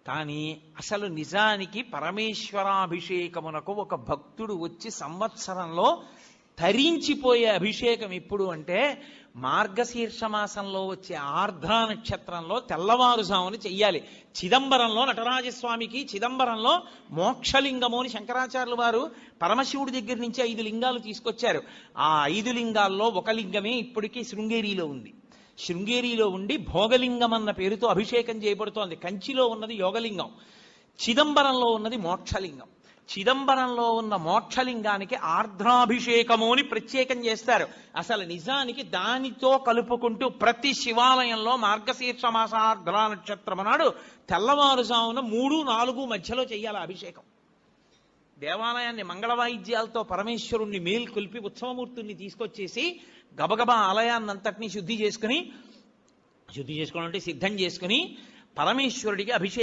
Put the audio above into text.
కానీ అసలు నిజానికి పరమేశ్వరాభిషేకమునకు ఒక భక్తుడు వచ్చి సంవత్సరంలో తరించిపోయే అభిషేకం ఎప్పుడు అంటే మార్గశీర్ష మాసంలో వచ్చే ఆర్ద్రా నక్షత్రంలో తెల్లవారుజామున చెయ్యాలి. చిదంబరంలో నటరాజస్వామికి చిదంబరంలో మోక్షలింగము అని శంకరాచార్యులు వారు పరమశివుడి దగ్గర నుంచి 5 లింగాలు తీసుకొచ్చారు. ఆ 5 లింగాల్లో ఒక లింగమే ఇప్పటికీ శృంగేరిలో ఉంది. శృంగేరిలో ఉండి భోగలింగం అన్న పేరుతో అభిషేకం చేయబడుతోంది. కంచిలో ఉన్నది యోగలింగం, చిదంబరంలో ఉన్నది మోక్షలింగం. చిదంబరంలో ఉన్న మోక్షలింగానికి ఆర్ద్రాభిషేకము అని ప్రత్యేకం చేస్తారు. అసలు నిజానికి దానితో కలుపుకుంటూ ప్రతి శివాలయంలో మార్గశీర్ష మాస ఆర్ద్రా నక్షత్రం నాడు తెల్లవారుజామున 3-4 మధ్యలో చెయ్యాలి అభిషేకం. దేవాలయాన్ని మంగళవాయిద్యాలతో పరమేశ్వరుణ్ణి మేల్కొల్పి ఉత్సవమూర్తుల్ని తీసుకొచ్చేసి గబగబా ఆలయాన్నంతటినీ శుద్ధి చేసుకోవడం అంటే సిద్ధం చేసుకుని పరమేశ్వరుడికి అభిషేకం